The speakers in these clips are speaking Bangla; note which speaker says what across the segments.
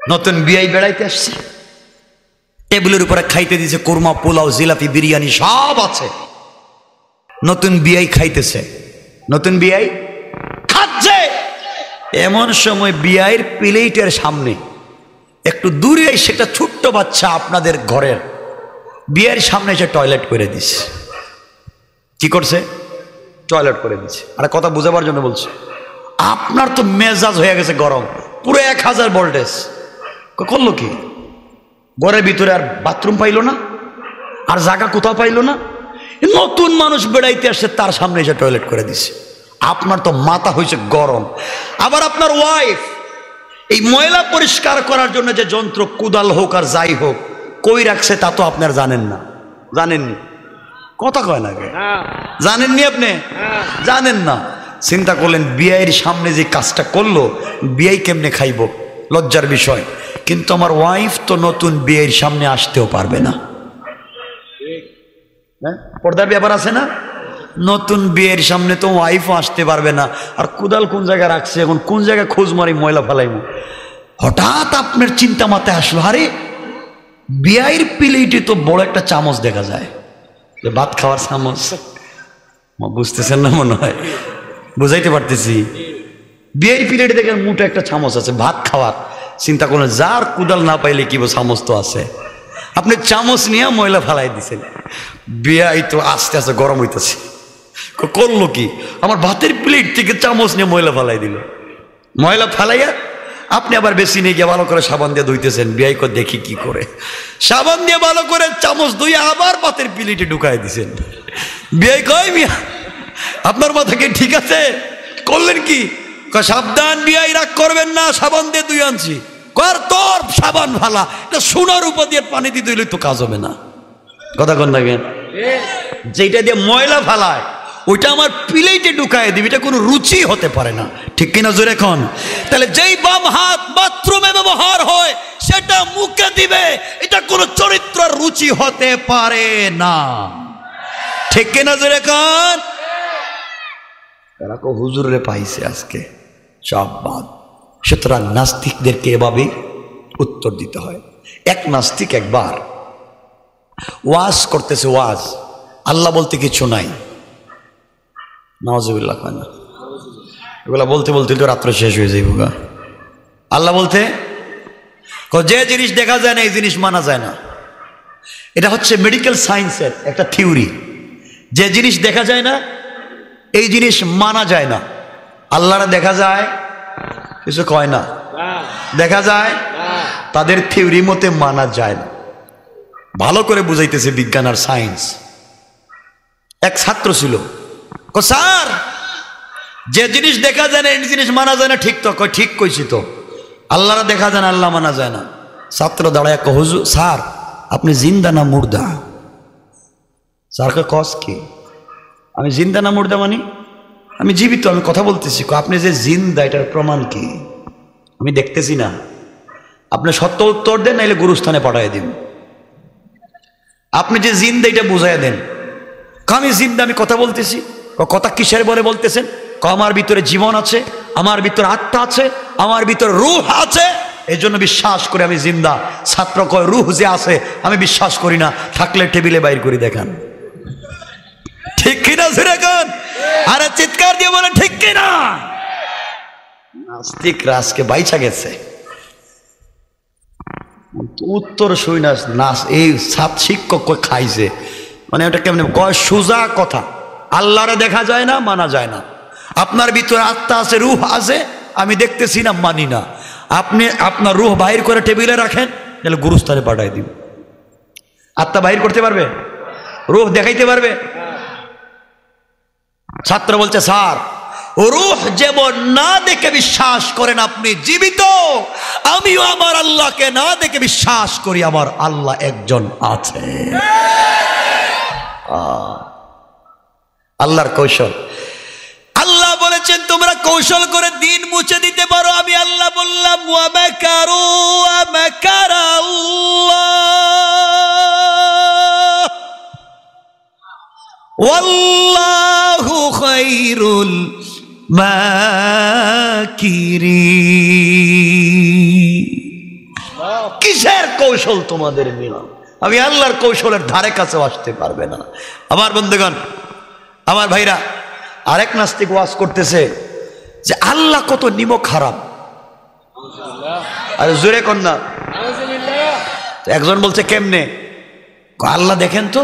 Speaker 1: নতুন বিয়াই বেড়াইতে আসছে, টেবিলের উপরে খাইতে দিয়েছে কোরমা, পোলাও, জিলাপি, বিরিয়ানি সব আছে। নতুন বিয়াই খাইতেছে, নতুন বিয়াই খাচ্ছে। এমন সময় বিয়াইয়ের প্লেটের সামনে একটু দূরে সেটা ছোট্ট বাচ্চা আপনাদের ঘরের বিয়ের সামনে এসে টয়লেট করে দিছে। কি করছে? টয়লেট করে দিছে। আরে কথা বুঝাবার জন্য বলছে, আপনার তো মেজাজ হয়ে গেছে গরম, পুরো 1000 ভোল্টেজ। করলো কি? ঘরের ভিতরে আর বাথরুম পাইলো না, আর জায়গা কোথাও পাইলো না, নতুন মানুষ বেড়াইতে আসছে তার সামনে এসে টয়লেট করে দিছে। আপনার তো মাথা হয়েছে গরম। আবার আপনার ওয়াইফ এই ময়লা পরিষ্কার করার জন্য যে যন্ত্র, কুদাল হোক আর যাই হোক, কই রাখছে তা তো আপনার জানেন না। জানেননি? কথা কয় না, জানেননি? আপনি জানেন না। চিন্তা করলেন বিয়ের সামনে যে কাজটা করলো, বিয়ে কেমনে খাইব, লজ্জার বিষয়। কিন্তু আমার ওয়াইফ তো নতুন বিয়ের সামনে আসতেও পারবে না। পর্দার ব্যাপার আছে না? নতুন বিয়ের সামনে তো ওয়াইফও আসতে পারবে না। আর কুদাল কোন জায়গায় রাখছে, এখন কোন জায়গায় খোঁজ মারি ময়লা ফেলাইব। হঠাৎ আপনার চিন্তা মাথায় আসলো, আরে বিয়ের প্লেটে তো বড় একটা চামচ দেখা যায়, যে ভাত খাওয়ার চামচ। বুঝতেছেন না মনে হয়? বুঝাইতে পারতেছি? বিয়ের প্লেটে দেখেন মোটা একটা চামচ আছে ভাত খাওয়ার। চিন্তা করলেন যার কুদাল না পাইলে কি চামচ তো আছে। আপনি চামচ নিয়ে ময়লা ফেলাই দিচ্ছেন। বিয়াই তো আস্তে আস্তে গরম হইতেছে। করলো কি? আমার ভাতের প্লেট থেকে চামচ নিয়ে ময়লা ফেলাই দিল। ময়লা ফেলাইয়া আপনি আবার বেশি নিয়ে গিয়ে ভালো করে সাবান দিয়ে ধুইতেছেন। বিয়াই করে দেখি কি করে, সাবান দিয়ে ভালো করে চামচ ধুয়ে আবার ভাতের প্লেটে ঢুকাই দিছেন। বিয়াই কয় মিয়া আপনার মাথা কি ঠিক আছে? করলেন কি? সাবধান বিয়াই, রাগ করবেন না, সাবান দিয়ে ধুই আনছি। কর তোর সাবান ভালা, এটা সোনার উপর দিয়ে পানি দিয়ে ধুইলে তো কাজ হবে না। কথা কন না কেন? যেটা দিয়ে ময়লা ফালায় ওইটা আমার প্লেটে ঢুকায় দিবি, এটা কোনো রুচি হতে পারে না। ঠিক কিনা জোরে এখন? তাহলে যেই বাম হাত বাথরুমে ব্যবহার হয় সেটা মুখে দিবে, এটা কোনো চরিত্র রুচি হতে পারে না। ঠিক কিনা জোরে এখন? তারা কো হুজুরে পাইছে আজকে সব বাদ। সুতরাং নাস্তিকদেরকে এভাবে উত্তর দিতে হয়। এক নাস্তিক একবার ওয়াজ করতেছে, ওয়াজ আল্লাহ বলতে কিছু নাই, নাউজুবিল্লাহ, না এগুলা বলতে বলতে তো রাত্র শেষ হয়ে যাইব গা। আল্লাহ বলতে যে জিনিস দেখা যায় না এই জিনিস মানা যায় না। এটা হচ্ছে মেডিকেল সায়েন্সের একটা থিওরি। যে জিনিস দেখা যায় না এই জিনিস মানা যায় না। আল্লাহরা দেখা যায়, কিছু কয় না, দেখা যায়, তাদের থিওরি মতে মানা যায় না। ভালো করে বুঝাইতেছে বিজ্ঞান আর সায়েন্স। এক ছাত্র ছিল, স্যার যে জিনিস দেখা যায় না এই জিনিস মানা যায় না, ঠিক তো? কয় ঠিক কইছি তো, আল্লাহরা দেখা যায় না, আল্লাহ মানা যায় না। ছাত্র দাঁড়ায় কয় হুজুর স্যার আপনি জিন্দা না মুর্দা? স্যারকে কস কি? আমি জিন্দা না মুর্দা মানে? আমি জীবিত, আমি কথা বলতেছি। আপনি যে জিন্দা এটার প্রমাণ কি? আমি দেখতেছি না। আপনি সত্য উত্তর দেন, নাইলে গুরুস্থানে পাঠাই দিন। আপনি যে জিন্দা এটা বুঝাই দেন। আমি জিন্দা, আমি কথা বলতেছি। কথা কিসের বলে বলতেছেন? আমার ভিতরে জীবন আছে, আমার ভিতরে আত্মা আছে, আমার ভিতরে রূহ আছে, এই জন্য বিশ্বাস করে আমি জিন্দা। ছাত্র কয় রূহ যে আছে আমি বিশ্বাস করি না, থাকলে টেবিলে বাইর করে দেখান। ঠিক কিনা সেরকম? আরে চিৎকার দিয়ে বলে ঠিক কিনা? নাস্তিক রাজকে বাইচা গেছে। উত্তর শুই না, নাস এই ছাত্র শিক্ষক খাইছে। মানে ওটা কেমন কয়? সোজা কথা, আল্লাহরে দেখা যায় না, মানা যায় না। আপনার ভিতরে আত্মা আছে, রূহ আছে, আমি দেখতেছি না, মানি না। আপনি আপনার রূহ বাহির করে টেবিলে রাখেন, তাহলে গুরুস্থানে পাঠাই দিব। আত্মা বাহির করতে পারবে? রূহ দেখাইতে পারবে? ছাত্র বলছে স্যার রূহ যেমন না দেখে বিশ্বাস করেন আপনি জীবিত, আমিও আমার আল্লাহকে না দেখে বিশ্বাস করি আমার আল্লাহ একজন আছে। আল্লাহর কৌশল। আল্লাহ বলেছেন তোমরা কৌশল করে দিন মুছে দিতে পারো। আমি আল্লাহ বললাম ওয়া মাকারু ওয়া মাকারা আল্লাহ ওয়াল্লাহু খায়রুল মাকিরিন। কিসের কৌশল তোমাদের মিলাম? আমি আল্লাহর কৌশলের ধারে কাছেও আসতে পারবে না। আমার বন্ধুগণ, আমার ভাইরা, আরেক নাস্তিক ওয়াজ করতেছে যে আল্লাহ কত নিমক হারাম। আরে জোরে কন্যা। একজন বলছে কেমনে? আল্লাহ দেখেন তো,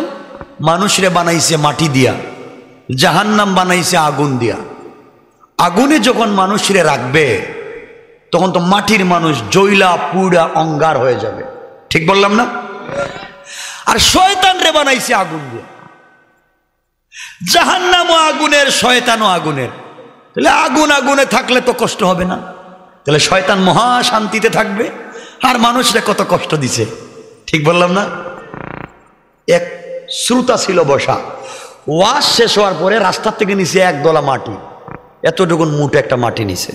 Speaker 1: মানুষরে বানাইছে মাটি দিয়া, জাহান্নাম বানাইছে আগুন দিয়া। আগুনে যখন মানুষরে রাখবে তখন তো মাটির মানুষ জৈলা পুড়া অঙ্গার হয়ে যাবে, ঠিক বললাম না? আর শয়তান রে বানাইছে আগুন দিয়ে। জাহান্নামও আগুনের, শয়তানও আগুনের। তাহলে আগুন আগুনে থাকলে তো কষ্ট হবে না, তাহলে শয়তান মহা শান্তিতে থাকবে। আর মানুষরা কত কষ্ট দিছে, ঠিক বললাম না? এক শ্রোতা ছিল বসা, ওয়াজ শেষ হওয়ার পরে রাস্তার থেকে নিচে একদলা মাটি, এতটুকুন মুঠে একটা মাটি নিছে।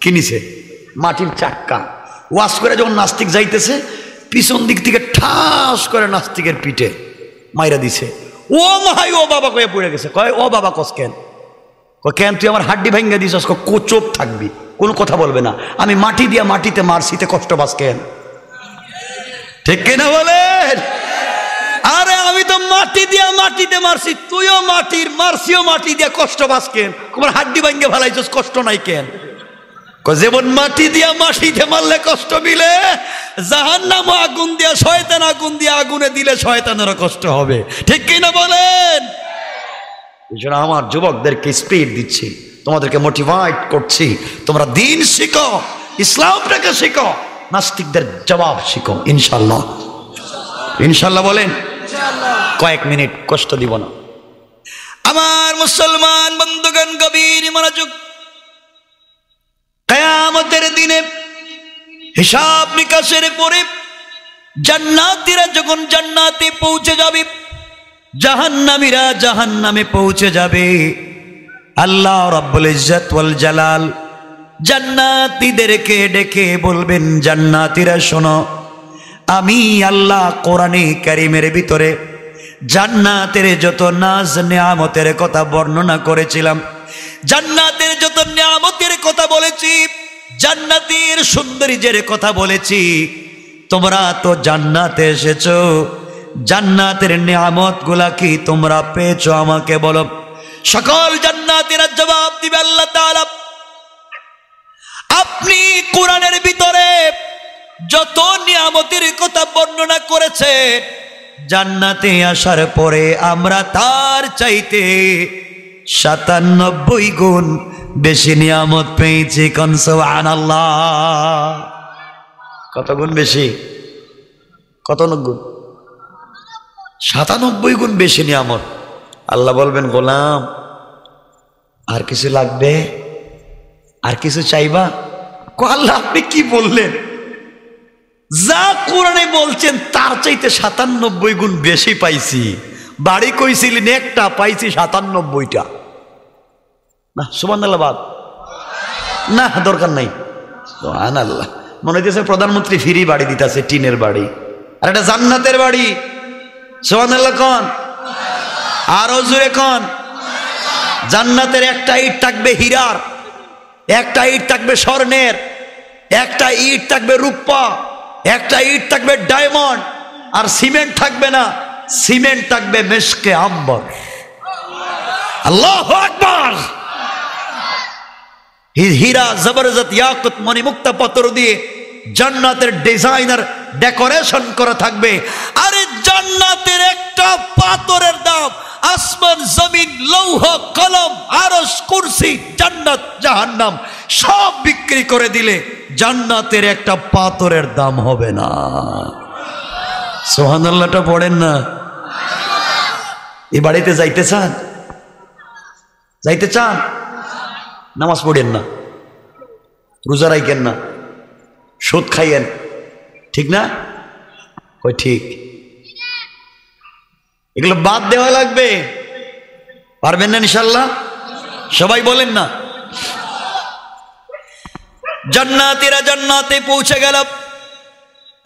Speaker 1: কি নিছে? মাটির চাক্কা। ওয়াজ করে যখন নাস্তিক যাইতেছে, পিছন দিক থেকে ঠাস করে নাস্তিকের পিঠে মাইরা দিছে। ও মাই ও বাবা কয়ে পড়ে গেছে। কয় ও বাবা কস কেন? কেন তুই আমার হাড্ডি ভাঙ্গা দিছস? চুপ থাকবি, কোনো কথা বলবে না। আমি মাটি দিয়া মাটিতে মারছিতে কষ্ট পাস কেন? ঠিক কিনা বলেন? আরে আমি তো মাটি দিয়া মাটিতে মারছি, তুইও মাটির মারছিও মাটি দিয়া, কষ্ট পাস কেন? তোমার হাড্ডি ভাঙ্গে ফেলাইছস, কষ্ট নাই কেন? যেমন মাটি দিয়া মাটিতে মারলে কষ্ট মিলে, জাহান্নাম আগুন দিয়া, শয়তান আগুন দিয়া আগুনে দিলে শয়তানেরও কষ্ট হবে, ঠিক কিনা বলেন? এই জন্য আমার যুবকদেরকে স্পিড দিচ্ছি, তোমাদেরকে মোটিভেট করছি, তোমরা দিন শিখো, ইসলামটাকে শিখো, নাস্তিকদের জবাব শিখো, ইনশাল্লাহ। ইনশাল্লাহ বলেন। কয়েক মিনিট কষ্ট দিব না। আমার মুসলমান বন্ধুগণ, গভীর মনোযোগ। কিয়ামতের দিনে হিসাব নিকাশের পরে জান্নাতীরা যখন জান্নাতে পৌঁছে যাবে, জাহান্নামীরা জাহান্নামে পৌঁছে যাবে, আল্লাহ রাব্বুল ইজ্জত ওয়াল জালাল জান্নাতীদেরকে ডেকে বলবেন, জান্নাতীরা শোনো, আমি আল্লাহ কোরআনে কারীমের ভিতরে জান্নাতের যত নাজ নেয়ামতের কথা বর্ণনা করেছিলাম, জান্নাতের যত নিয়ামতের কথা বলেছি, জান্নাতের সৌন্দর্যের কথা বলেছি, তোমরা তো জান্নাতে এসেছো, জান্নাতের নিয়ামত গুলা কি তোমরা পেয়েছো? আমাকে বলো। সকল জান্নাতীরা জবাব দিবে, আল্লাহ তাআলা আপনি কোরআনের ভিতরে যত নিয়ামতের কথা বর্ণনা করেছে, জান্নাতে আসার পরে আমরা তার চাইতে 97 গুণ বেশি নিয়ামত পেয়েছি। কোন সুবহানাল্লাহ। কত গুণ বেশি? কত গুণ? 97 গুণ বেশি নিয়ামত। আল্লাহ বলবেন, গোলাম আর কিছু লাগবে? আর কিছু চাইবা? আল্লাহ আপনি কি বললেন? যা কোরআনে বলছেন তার চাইতে 97 গুণ বেশি পাইছি। বাড়ি কইছিলেন একটা, পাইছি 97টা। না সুবহানাল্লাহ বাদ না, দরকার নাই। সুবহানাল্লাহ। মনে হইতেছে প্রধানমন্ত্রী ফ্রি বাড়ি দিতেছে, টিনের বাড়ি, আর এটা জান্নাতের বাড়ি। সুবহানাল্লাহ কোন? আরো জোরে কোন? জান্নাতের একটা ইট থাকবে হীরার, একটা ইট থাকবে স্বর্ণের, একটা ইট থাকবে রূপা, একটা ইট থাকবে ডায়মন্ড, আর সিমেন্ট থাকবে না, সিমেন্ট থাকবে মেশকে আম্বর। আল্লাহু আকবার। হীরা জবরদস্ত ইয়াকুত মণিমুক্তা পাথর দিয়ে জান্নাতের ডিজাইনার ডেকোরেশন করা থাকবে। আরে জান্নাতের একটা পাথরের দাম আসমান জমিন লৌহ কলম আরশ কুরসি জান্নাত জাহান্নাম সব বিক্রি করে দিলে জান্নাতের একটা পাথরের দাম হবে না। সুবহানাল্লাহটা পড়েন না। এই বাড়িতে যাইতে চান? যাইতে চান? নামাজ পড়েন না, রোজা রাখেন না, সুদ খাইয়েন, ঠিক না? কই ঠিক? এগুলো বাদ দেওয়া লাগবে। পারবেন না ইনশাল্লাহ? সবাই বলেন না। জান্নাতীরা জান্নাতে পৌঁছে গেল।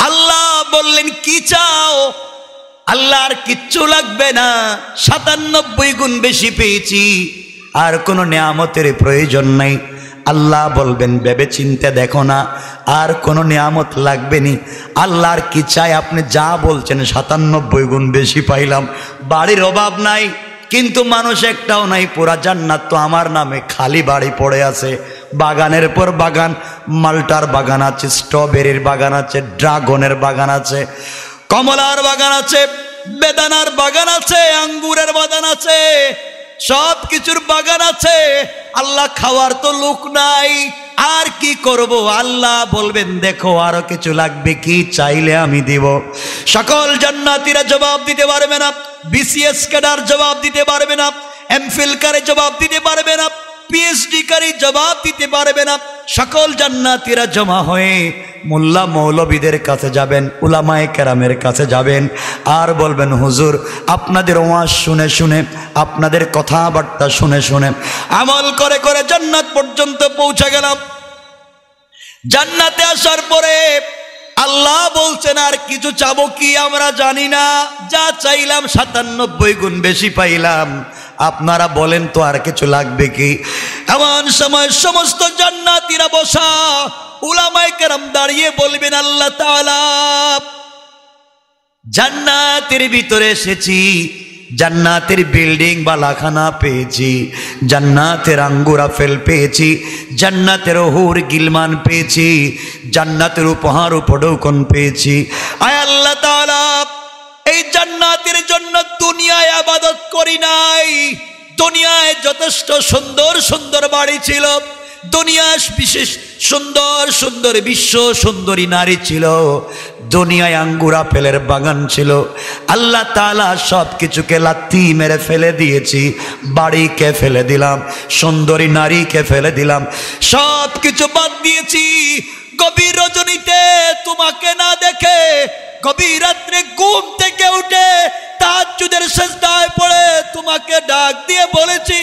Speaker 1: আল্লাহ বললেন, কি চাও? আল্লাহর কিচ্ছু লাগবে না, 97 গুণ বেশি পেয়েছি, আর কোনো নিয়ামতের প্রয়োজন নাই। আল্লাহ বলবেন, ভেবে চিন্তে দেখো না, আর কোনো নিয়ামত লাগবে নি। আল্লাহর কি চাই? আপনি যা বলছেন 97 গুণ বেশি পাইলাম। বাড়ির অভাব নাই, কিন্তু মানুষ একটাও নাই। পুরা জান্নাত তো আমার নামে, খালি বাড়ি পড়ে আছে। বাগানের পর বাগান, মালটার বাগান আছে, স্ট্রবেরির বাগান আছে, ড্রাগনের বাগান আছে, কমলার বাগান আছে, বেদানার বাগান আছে, আঙ্গুরের বাগান আছে, সব কিছুর বাগান আছে। আল্লাহ খাওয়ার তো লোক নাই, আর কি করব? আল্লাহ বলবেন দেখো আরো কিছু লাগবে কি? চাইলে আমি দিব। সকল জান্নাতীরা জবাব দিতে পারবে না, বিসিএস ক্যাডার জবাব দিতে পারবে না, এমফিল কারে জবাব দিতে পারবে না, পিএইচডি কারি জবাব দিতে পারবে না। সকল জান্নাতীরা জমা হয়ে মোল্লা মৌলবীদের কাছে যাবেন, উলামায়ে কেরামের কাছে যাবেন, আর বলবেন হুজুর আপনাদের ওয়াজ শুনে শুনে, আপনাদের কথাবার্তা শুনে শুনে আমল করে করে জান্নাত পর্যন্ত পৌঁছে গেলাম। জান্নাতে আসার পরে আল্লাহ বলছেন আর কিছু চাবো কি? আমরা জানি না, যা চাইলাম 97 গুণ বেশি পাইলাম। আপনারা বলেন তো আর কিছু লাগবে কি? এমন সময় সমস্ত জান্নাতীরা বসা, উলামায়ে কেরাম দাঁড়িয়ে বলবেন আল্লাহ তাআলা জান্নাতের ভিতরে এসেছি, জান্নাতের বিল্ডিং বালাখানা পেয়েছি, জান্নাতের আঙ্গুর আপেল পেয়েছি, জান্নাতের হুর গিলমান পেয়েছি, জান্নাতের উপহার উপঢৌকন পেয়েছি। আয় আল্লাহ তাআলা এই জান্নাতের জন্য দুনিয়ায় ইবাদত করি নাই। দুনিয়ায় যথেষ্ট সুন্দর সুন্দর বাড়ি ছিল, দুনিয়ায় বিশেষ সুন্দর সুন্দর বিশ্ব সুন্দরী নারী ছিল, দুনিয়ায় আঙ্গুর আপেলের বাগান ছিল। আল্লাহ তাআলা সব কিছুকে লাথি মেরে ফেলে দিয়েছি। বাড়িকে ফেলে দিলাম, সুন্দরী নারীকে ফেলে দিলাম, সব কিছু বাদ দিয়েছি। গভীর রজনীতে তোমাকে না দেখে, গভীর রাত্রে ঘুম থেকে উঠে তাহাজ্জুদের সিজদায় পড়ে তোমাকে ডাক দিয়ে বলেছি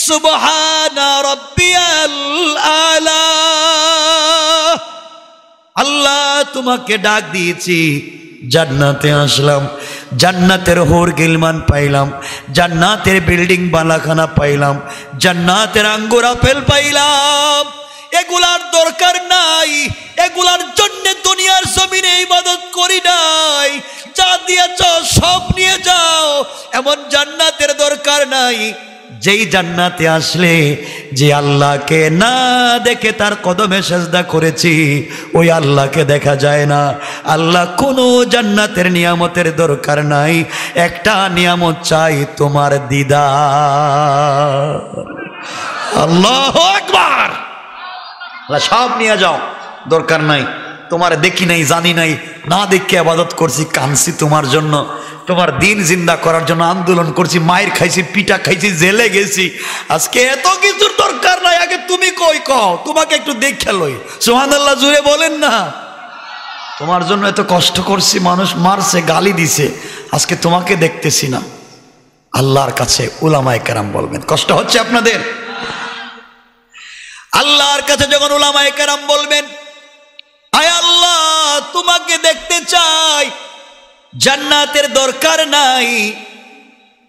Speaker 1: সুবহানা রাব্বিয়াল আলা। আল্লাহ তোমাকে ডাক দিয়েছি, জান্নাতে আসলাম, জান্নাতের হোর গিলমান পাইলাম, জান্নাতের বিল্ডিং বালাখানা পাইলাম, জান্নাতের আঙ্গুর আপেল পাইলাম। এগুলার দরকার নাই, এগুলার জন্য দুনিয়ার জমিনে ইবাদত করি নাই। যা দিয়েছ সব নিয়ে যাও, এমন জান্নাতের দরকার নাই যেই জান্নাতে আসলে যে আল্লাহকে না দেখে তার কদমে সেজদা করেছি, ওই আল্লাহকে দেখা যায় না। আল্লাহ কোনো জান্নাতের নিয়ামতের দরকার নাই, একটা নিয়ামত চাই, তোমার দিদার। আল্লাহু আকবার। সব নিয়ে যাও, দরকার নাই। তোমার দেখি নাই, জানি নাই, না দেখে ইবাদত করছি, কাঁদছি তোমার জন্য, তোমার দিন জিন্দা করার জন্য আন্দোলন করছি, মায়ের খাইছি, পিঠা খাইছি, জেলে গেছি। আজকে এত কিছুর দরকার নাই, আগে তুমি কই কও, তোমাকে একটু দেখে লই। সুবহানাল্লাহ জুড়ে বলেন না। তোমার জন্য এত কষ্ট করছি, মানুষ মারছে, গালি দিছে, আজকে তোমাকে দেখতেছি না। আল্লাহর কাছে উলামায়ে কেরাম বলবেন কষ্ট হচ্ছে আপনাদের? আল্লাহর কাছে যখন উলামায়ে কেরাম বলবেন আয় আল্লাহ তোমাকে দেখতে চাই, জান্নাতের দরকার নাই,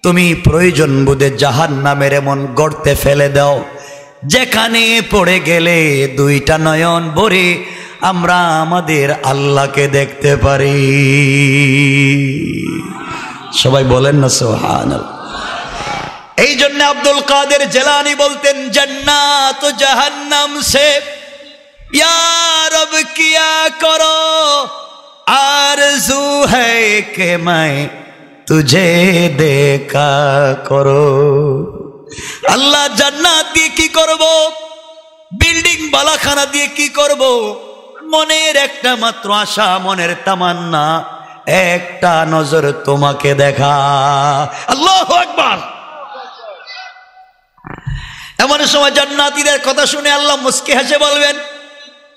Speaker 1: তুমি প্রয়োজন বোধে জাহান্নামের এমন গর্তে ফেলে দাও যেখানে পড়ে গেলে দুইটা নয়ন ভরে আমরা আমাদের আল্লাহকে দেখতে পারি। সবাই বলেন না সুবহানাল্লাহ। এই জন্য আব্দুল কাদের জিলানী বলতেন জান্নাত ও জাহান্নাম সে या रब किया करो आरज़ू है कि मैं तुझे देखा करो। আল্লাহ জান্নাত দিয়ে কি করব, বিল্ডিং বালাখানা দিয়ে কি করব? মনের একটা মাত্র আশা, মনের তামান্না, একটা নজর তোমাকে দেখা। আল্লাহু আকবার। এমন সময় জান্নাতীদের কথা শুনে আল্লাহ মুস্কি হেসে বলবেন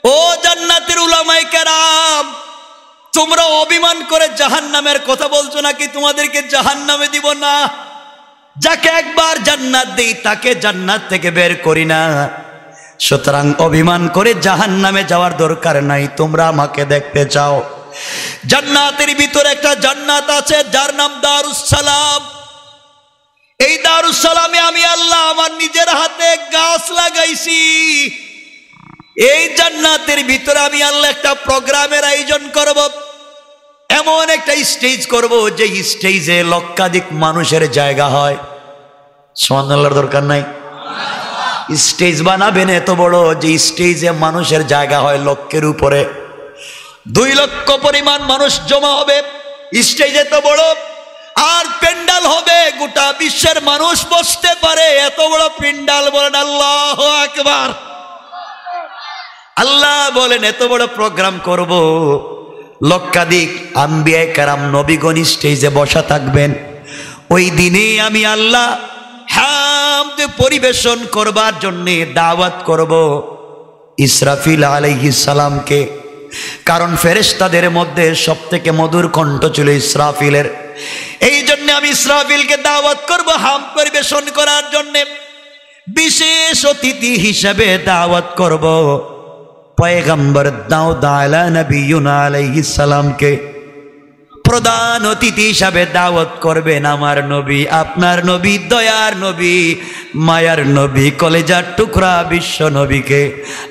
Speaker 1: ও জান্নাতের উলামায়ে কেরাম, তোমরা অভিমান করে জাহান্নামের কথা বলছো নাকি? তোমাদেরকে জাহান্নামে দিব না। যাকে একবার জান্নাত দেই তাকে জান্নাত থেকে বের করি না। সুতরাং অভিমান করে জাহান্নামে যাওয়ার দরকার নাই। তোমরা আমাকে দেখতে চাও, জান্নাতের ভিতরে একটা জান্নাত আছে যার নাম দারুস সালাম। এই দারুস সালামে আমি আল্লাহ আমার নিজের হাতে গাছ লাগাইছি। এই জান্নাতের ভিতরে আমি আল্লাহ একটা প্রোগ্রামের আয়োজন করব, এমন একটা স্টেজ করব যে স্টেজে লক্ষাধিক মানুষের জায়গা হয়। সুবহানাল্লাহর দরকার নাই? স্টেজ বানাবেন এত বড় যে স্টেজে মানুষের জায়গা হয় লক্ষের উপরে, 2 লক্ষ পরিমাণ মানুষ জমা হবে স্টেজ এত বড়, আর পেন্ডাল হবে গোটা বিশ্বের মানুষ বসতে পারে এত বড় পেন্ডাল। বলেন আল্লাহু আকবার। আল্লাহ বলেন এত বড় প্রোগ্রাম করব, লক্ষাধিক আম্বিয়া কেরাম নবীগণ স্টেজে বসা থাকবেন। ওই দিনে আমি আল্লাহ হামদ পরিবেশন করবার জন্য দাওয়াত করব ইসরাফিল আলাইহিস সালামকে, কারণ ফেরেশতাদের মধ্যে সবথেকে মধুর কণ্ঠ ছিল ইসরাফিলের। এই জন্য আমি ইসরাফিলকে দাওয়াত করব হামদ পরিবেশন করার জন্য। বিশেষ অতিথি হিসেবে দাওয়াত করব পয়গম্বর দাউদ আলাইহিস সালামকে। প্রধান অতিথি হিসাবে দাওয়াত করবেন আমার নবী, আপনার নবী, দয়ার নবী, মায়ার নবী, কলেজার টুকরা বিশ্ব নবীকে।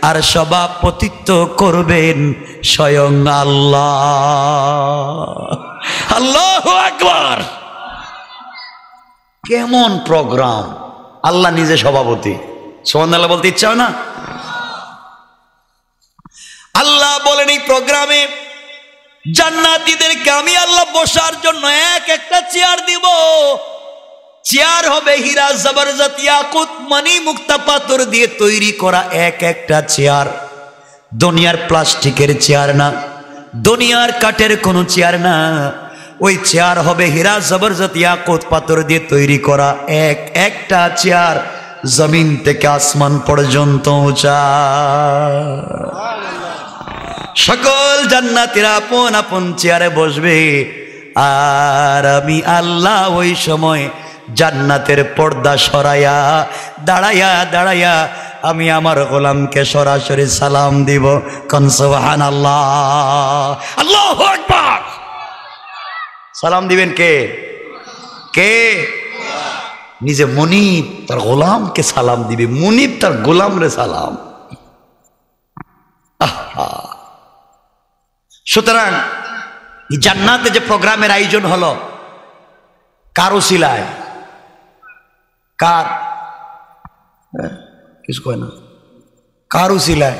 Speaker 1: আর সভাপতিত্ব করবেন স্বয়ং আল্লাহ। আল্লাহু আকবার। কেমন প্রোগ্রাম! আল্লাহ নিজে সভাপতি। সুবহানাল্লাহ বলতে ইচ্ছা হয় না? আল্লাহ বলেন এই প্রোগ্রামে জান্নাতীদেরকে আমি আল্লাহ বসার জন্য একটা চেয়ার দিব। চেয়ার হবে হীরা, জবরজত, ইয়াকুত, মণি, মুক্তা পাথর দিয়ে তৈরি করা একটা চেয়ার। দুনিয়ার প্লাস্টিকের চেয়ার না, দুনিয়ার কাঠের কোনো চেয়ার না। ওই চেয়ার হবে হীরা, জবরজত, ইয়াকুত পাথর দিয়ে তৈরি করা একটা চেয়ার, জমিন থেকে আসমান পর্যন্ত উঁচা। সকল জান্নাতীরা আপন আপন চেয়ারে বসবে, আর আমি আল্লাহ ওই সময় জান্নাতের পর্দা সরাইয়া দাঁড়াইয়া আমি আমার গোলামকে সরাসরি সালাম দিব। কোন সুবহানাল্লাহ, আল্লাহু আকবার। সালাম দিবেন কে? নিজে মুনিব তার গোলামকে সালাম দিবে, মুনিব তার গোলামরে সালাম। সুতরাং জান্নাতে যে প্রোগ্রামের আয়োজন হলো কার উসিলায়? কার? কিছু কয় না। কার উসিলায়?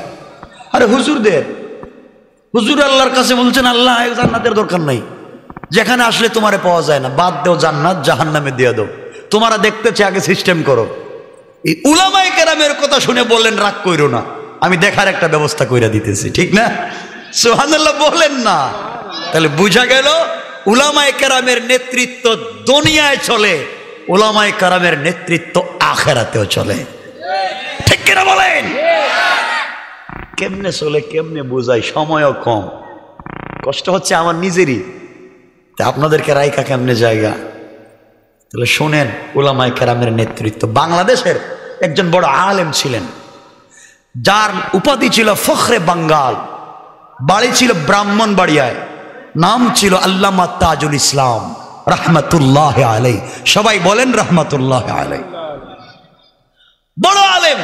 Speaker 1: আরে হুজুরদের। হুজুর আল্লাহর কাছে বলছেন, আল্লাহ জান্নাতের দরকার নাই, যেখানে আসলে তোমারে পাওয়া যায় না, বাদ দেও, জান্নাত জাহান্নামে দিয়ে দাও, তোমরা দেখতেছে আগে সিস্টেম করো। এই উলামায়ে কেরামের কথা শুনে বললেন রাগ কইরো না, আমি দেখার একটা ব্যবস্থা কইরা দিতেছি, ঠিক না? সুবহানাল্লাহ বলেন না। তাহলে বুঝা গেল উলামায়ে কেরামের নেতৃত্ব দুনিয়ায় চলে, উলামায়ে কেরামের নেতৃত্ব আখিরাতেও চলে, ঠিক কিনা বলেন? কেমনে চলে, কেমনে বুঝাই, সময়ও কম, কষ্ট হচ্ছে আমার নিজেরই, তা আপনাদেরকে রাইকা কেমনে জায়গা। তাহলে শোনেন, উলামায়ে কেরামের নেতৃত্ব। বাংলাদেশের একজন বড় আলেম ছিলেন, যার উপাধি ছিল ফখরে বাঙ্গাল, বাড়ি ছিল ব্রাহ্মণবাড়িয়ায়, নাম ছিল আল্লামা তাজুল ইসলাম রাহমাতুল্লাহ আলাইহি। সবাই বলেন রাহমাতুল্লাহ আলাইহি। বড় আলেম,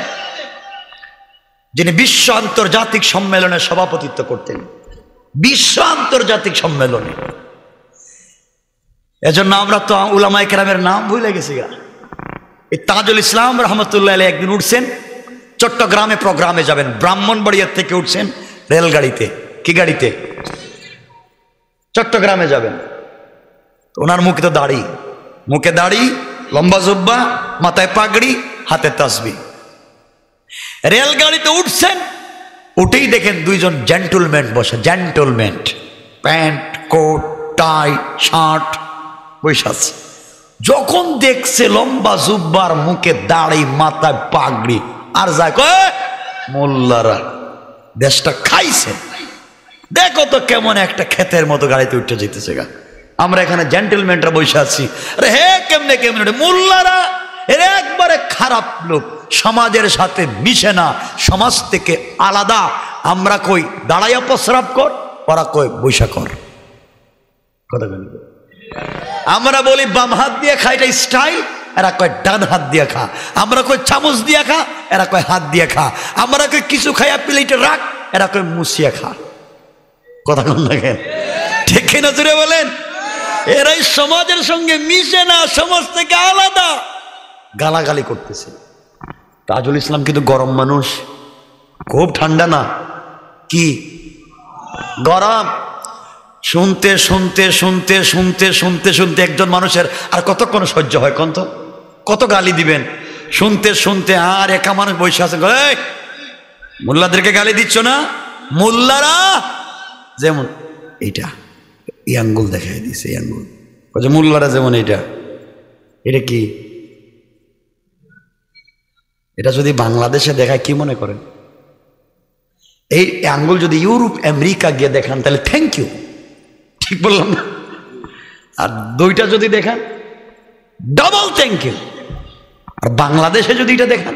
Speaker 1: যিনি বিশ্ব আন্তর্জাতিক সম্মেলনে সভাপতিত্ব করতেন, বিশ্ব আন্তর্জাতিক সম্মেলনে। এজন্য আমরা তো উলামায়ে কেরামের নাম ভুলে গেছি। এই তাজুল ইসলাম রাহমাতুল্লাহ আলাইহি একদিন উঠছেন, চট্টগ্রামে প্রোগ্রামে যাবেন, ব্রাহ্মণবাড়িয়া থেকে উঠছেন রেলগাড়িতে। কি গাড়িতে? চট্টগ্রামে যাবেন। ওনার মুখে তো দাড়ি, মুখে দাড়ি, লম্বা জুব্বা, মাথায় পাগড়ি, হাতে তাসবিহ। রেলগাড়িতে উঠছেন, উঠেই দেখেন দুইজন জেন্টলম্যান বসে, জেন্টলম্যান, প্যান্ট, কোট, টাই, শার্ট বসে আছে। যখন দেখছে লম্বা জুব্বার, মুখে দাড়ি, মাথায় পাগড়ি, আর যায় কয় মোল্লারা দেশটা খাইছে, দেখো তো কেমন একটা ক্ষেতের মতো গাড়িতে উঠে যেতেছে গা, আমরা এখানে জেন্টলম্যানরা বসে আছি। আরে হে কেমনে কেমনে, মোল্লারা এর একবারে খারাপ লোক, সমাজের সাথে মিশে না, সমাজ থেকে আলাদা। আমরা কই দাঁড়াইয়া প্রস্রাব কর, ওরা কই বৈশা কর। কথা বলি, আমরা বলি বাম হাত দিয়ে খাইটা স্টাইল, এরা কয় ডান হাত দিয়ে খা, আমরা কয় চামচ দিয়ে খা, এরা কয় হাত দিয়ে খা, আমরা কয় কিছু খাইয়া প্লেটে রাখ, এরা কয় মুছিয়া খা। কথা কোন দেখেন, ঠিক কিনা জুড়ে বলেন? এরাই সমাজের সঙ্গে মিশে না, সমাজ থেকে আলাদা, গালাগালি করতেছে। তাজুল ইসলাম কিন্তু গরম মানুষ, খুব ঠান্ডা না, কি গরম। শুনতে শুনতে শুনতে শুনতে শুনতে শুনতে একজন মানুষের আর কতক্ষণ সহ্য হয়? কত গালি দিবেন? শুনতে শুনতে আর একা মানুষ বসে আছে, মোল্লাদেরকে গালি দিচ্ছ না? মোল্লারা যেমন এইটা, এই আঙ্গুল দেখাই দিছে, এই আঙ্গুল, মোল্লারা যেমন এইটা, এটা কি? এটা যদি বাংলাদেশে দেখায় কি মনে করেন? এই আঙ্গুল যদি ইউরোপ আমেরিকা গিয়ে দেখান তাহলে থ্যাংক ইউ, ঠিক বললাম না? আর দুইটা যদি দেখান ডাবল থ্যাংক ইউ। আর বাংলাদেশে যদি এটা দেখান,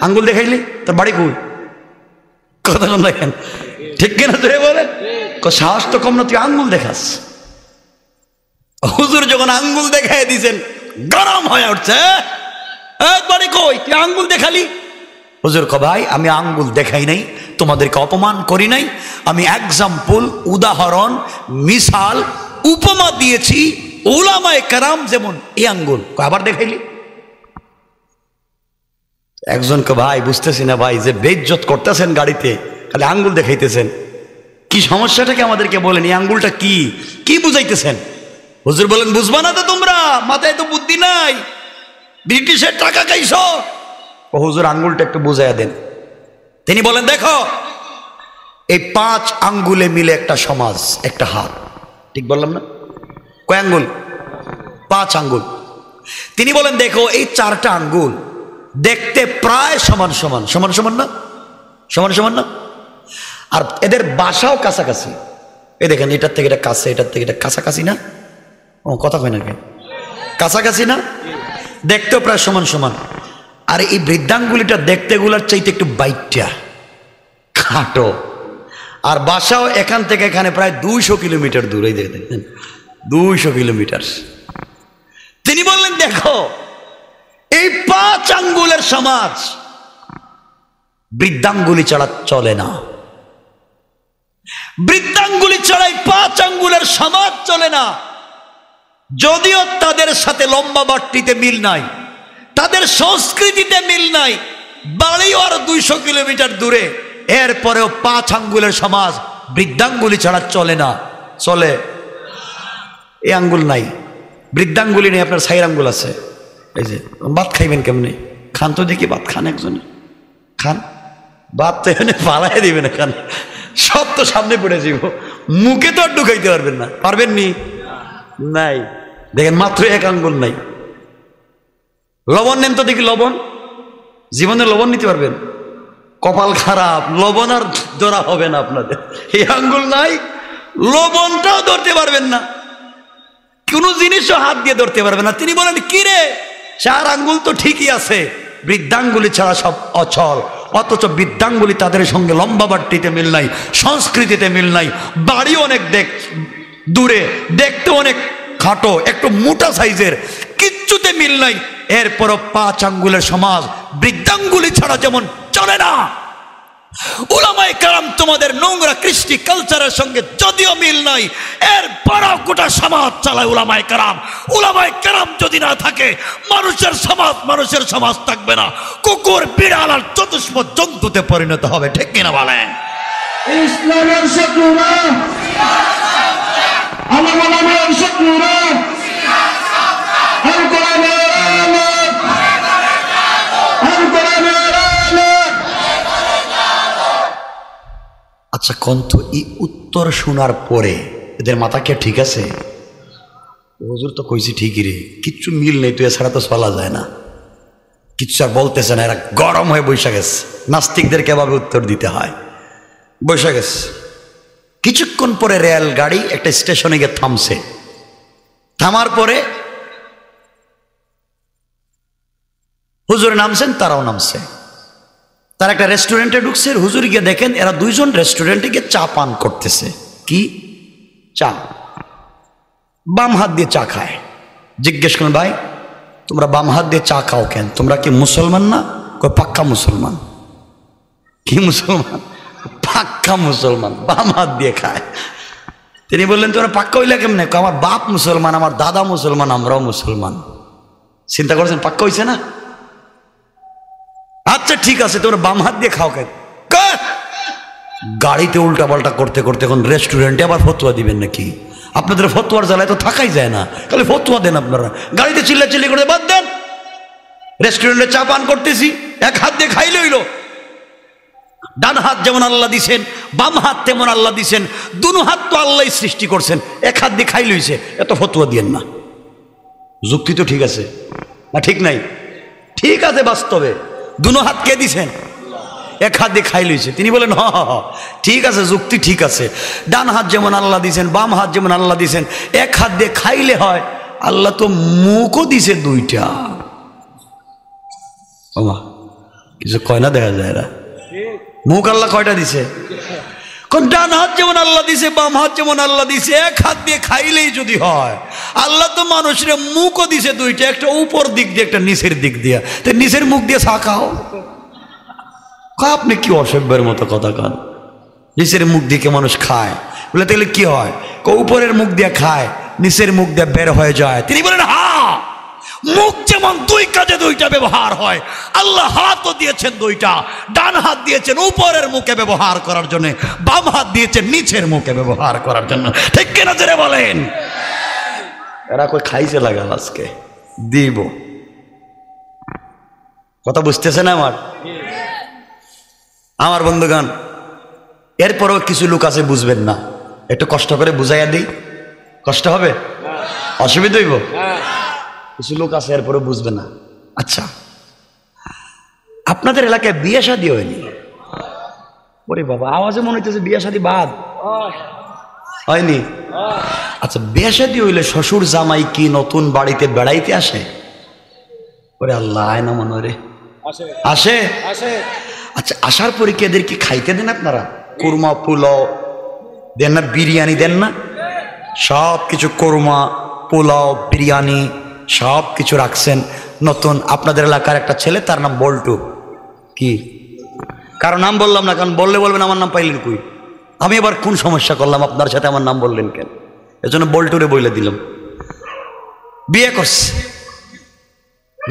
Speaker 1: আঙ্গুল দেখাইলি তোর বাড়ি কই? কথা কম দেখেন, ঠিক কিনা তুই বলেন? সাহস তো কম না, তুই আঙ্গুল দেখাস। হুজুর যখন আঙ্গুল দেখাই দিয়েছেন গরম হয়ে উঠছে, বাড়ি কই, তুই আঙ্গুল দেখালি? হুজুর কয় ভাই আমি আঙ্গুল দেখাই নাই, তোমাদেরকে অপমান করি নাই, আমি এক্সাম্পল, উদাহরণ, মিসাল, উপমা দিয়েছি উলামায়ে কেরাম যেমন এই আঙ্গুল। আবার দেখাইলি? একজনকে ভাই বুঝতেছি না ভাই, যে বেইজ্জত করতেছেন গাড়িতে, খালি আঙ্গুল দেখাইতেছেন, কি সমস্যাটাকে আমাদেরকে বলেন, এই আঙ্গুলটা কি কি বুঝাইতেছেন? হুজুর বলেন বুঝবা না তো তোমরা, মাথায় তো বুদ্ধি নাই, ব্রিটিশের টাকা খাইছ। হুজুর আঙ্গুলটা একটু বুঝাইয়া দেন। তিনি বলেন দেখো, এই 5 আঙ্গুলে মিলে একটা সমাজ, একটা হাত, ঠিক বললাম না? কয় আঙ্গুল? 5 আঙ্গুল। তিনি বলেন দেখো এই 4টা আঙ্গুল দেখতে প্রায় সমান সমান, সমান সমান না? সমান সমান না? আর এদের বাসাও কাছাকাছি। এই দেখেন, এটার থেকে এটা কাছে, এটার থেকে এটা কাছাকাছি না? ও কথা কয় না কেন? কাছাকাছি না? দেখতেও প্রায় সমান সমান। আর এই বৃদ্ধাঙ্গুলিটা দেখতে গুলার চাইতে একটু বাইটটা খাটো, আর বাসাও এখান থেকে এখানে প্রায় 200 কিলোমিটার দূরে, দেখেন 200 কিলোমিটার। তিনি বললেন দেখো এই 5 আঙ্গুলের সমাজ বৃদ্ধাঙ্গুলি ছাড়া চলে না, বৃদ্ধাঙ্গুলি ছাড়াই 5 আঙ্গুলের সমাজ চলে না। যদিও তাদের সাথে লম্বা বাট্টিতে মিল নাই, তাদের সংস্কৃতিতে মিল নাই, বাড়িও আর 200 কিলোমিটার দূরে, এরপরেও 5 আঙ্গুলের সমাজ বৃদ্ধাঙ্গুলি ছাড়া চলে না। চলে? এই আঙ্গুল নাই, বৃদ্ধাঙ্গুলি নেই, আপনার সাইর আঙ্গুল আছে। এই যে ভাত খাইবেন কেমনে? খান তো দেখি, ভাত খান, একজনে খান, ভাত তো এখানে পালাই দিবেন, এখানে সব তো সামনে পড়ে যাব, মুখে তো আর ঢুকাইতে পারবেন না, পারবেন নি? নাই, দেখেন মাত্র 1 আঙ্গুল নাই। লবণ নেন তো দেখি, লবণ, জীবনে লবণ নিতে পারবেন? কপাল খারাপ, লবণ আর ধরা হবে না আপনাদের, এই আঙ্গুল নাই, লবণটাও ধরতে পারবেন না, কোনো জিনিসও হাত দিয়ে ধরতে পারবেন না। তিনি বলেন কি রে, 4 আঙ্গুল তো ঠিকই আছে, বৃদ্ধাঙ্গুলি ছাড়া সব অচল। অথচ বৃদ্ধাঙ্গুলি তাদের সঙ্গে লম্বা বাট্টিতে মিল নাই, সংস্কৃতিতে মিল নাই, বাড়ি অনেক দূরে, দেখতে অনেক খাটো, একটু মোটা সাইজের, কিচ্ছুতে মিল নাই। এরপরও 5 আঙ্গুলের সমাজ বৃদ্ধাঙ্গুলি ছাড়া যেমন চলে না, উলামায়ে কেরাম তোমাদের নোংরা কৃষ্টি কালচারের সঙ্গে যদিও মিল নাই, এরপরও গোটা সমাজ চালায় উলামায়ে কেরাম। উলামায়ে কেরাম যদি না থাকে, মানুষের সমাজ থাকবে না, কুকুর, বিড়াল আর চতুষ্প জন্তুতে পরিণত হবে, ঠিক কিনা বলেন?
Speaker 2: ইসলামের শত্রুরা, আলেমের শত্রুরা,
Speaker 1: আচ্ছা কন্ত এই উত্তর শোনার পরে এদের মাথা কে ঠিক আছে? হুজুর তো কইছি ঠিকই রে, কিচ্ছু মিল নেই, তুই এছাড়া তো চলা যায় না, কিচ্ছু আর বলতেছে না। এরা গরম হয়ে বৈশা গেছে, নাস্তিকদেরকে এভাবে উত্তর দিতে হয়, বৈশা গেছে। কিছুক্ষণ পরে রেল গাড়ি একটা স্টেশনে গিয়ে থামছে, থামার পরে হুজুর নামছেন, তারাও নামছে, তারা একটা রেস্টুরেন্টে ঢুকছে। হুজুর গিয়ে দেখেন এরা 2 জন রেস্টুরেন্টে গিয়ে চা পান করতেছে। কি চা? বাম হাত দিয়ে চা খায়। জিজ্ঞেস করেন ভাই তোমরা বাম হাত দিয়ে চা খাও কেন? তোমরা কি মুসলমান না? কই পাক্কা মুসলমান। কি মুসলমান? পাক্কা মুসলমান, বাম হাত দিয়ে খায়। তিনি বললেন তোমরা পাক্কা হইলে কেমনে? আমার বাপ মুসলমান, আমার দাদা মুসলমান, আমরাও মুসলমান। চিন্তা করছেন পাক্কা হইছে না? আচ্ছা ঠিক আছে, তোমরা বাম হাত দিয়ে খাও কেন? গাড়িতে উল্টা পাল্টা করতে করতে এখন রেস্টুরেন্টে আবার ফতোয়া দিবেন নাকি? আপনাদের ফতোয়ার জ্বালায় তো থাকাই যায় না, খালি ফতোয়া দেন আপনারা। গাড়িতে চিল্লাচিল্লি করে বাদ দেন। রেস্টুরেন্টে চা পান করতেছি, এক হাত দিয়ে খাইলে হইল। ডান হাত যেমন আল্লাহ দিছেন, বাম হাত তেমন আল্লাহ দিছেন, দুনো হাত তো আল্লাহ সৃষ্টি করছেন, এক হাত দিয়ে খাইলে হইছে, এত ফতোয়া দিয়েন না। যুক্তি তো ঠিক আছে না ঠিক নাই? ঠিক আছে, বাস্তবে দুনো হাত কে দিছেন? এক হাত দিয়ে খাই লইছে। তিনি বলেন হ হ ঠিক আছে, যুক্তি ঠিক আছে। ডান হাত যেমন আল্লাহ দিছেন, বাম হাত যেমন আল্লাহ দিছেন, এক হাত দিয়ে খাইলে হয়। আল্লাহ তো মুখও দিছে দুইটা। ওমা কিছু কয় না, দেখা যায় এরা। মুখ আল্লাহ কয়টা দিছে? ডান হাত যেমন আল্লাহ দিছে, বাম হাত যেমন আল্লাহ দিছে, এক হাত দিয়ে খাইলেই যদি হয়। আল্লাহ তো মানুষের মুখও দিছে দুইটা, একটা উপর দিক দিয়ে একটা নিচের দিক দিয়ে। তো নিচের মুখ দিয়ে চা খাও। আপনি কি অসভ্যের মতো কথা কান? নিচের মুখ দিয়ে মানুষ খায় বলে তাহলে কি হয়? উপরের মুখ দিয়ে খায়, নিচের মুখ দিয়ে বের হয়ে যায়। তিনি বলেন হ্যাঁ, মুখ যেমন দুই কাজে দুইটা ব্যবহার হয়, আল্লাহ হাতও দিয়েছেন দুইটা। ডান হাত দিয়েছেন উপরের মুখে ব্যবহার করার জন্য, বাম হাত দিয়েছেন নিচের মুখে ব্যবহার করার জন্য। ঠিক কিনা জোরে বলেন? এরা কই খাইছে লাগাল আজকে দিব কথা বুঝতেছেন আমার বন্ধুগণ? এরপরও কিছু লোক আছে বুঝবেন না, একটু কষ্ট করে বুঝাইয়া দিই। কষ্ট হবে? অসুবিধা হইব? কিছু লোক আছে এরপরও বুঝবে না। আচ্ছা, আপনাদের এলাকায় বিয়ে শাদী হয়নি? ওরে বাবা, আওয়াজে মনে হইতেছে বিয়ে শাদী বাদ হয়নি। আচ্ছা, বিয়ে শাদী হইলে শ্বশুর জামাই কি নতুন বাড়িতে বেড়াইতে আসে? ওরে আল্লাহ, আয় না মনে রে, আসে। আচ্ছা, আসার পরে কি এদের কি খাইতে দেন আপনারা? কুরমা পোলাও দেন না? বিরিয়ানি দেন না? সব কিছু কুরমা পোলাও বিরিয়ানি সব কিছু রাখছেন। নতুন আপনাদের এলাকার একটা ছেলে, তার নাম বল্টু। কি কারো নাম বললাম না, কারণ বললে বলবেন আমার নাম পাইলেন কই। আমি এবার কোন সমস্যা করলাম আপনার সাথে, আমার নাম বললেন কেন? এজন্য বল্টুরে বলে দিলাম। বিয়ে করছে,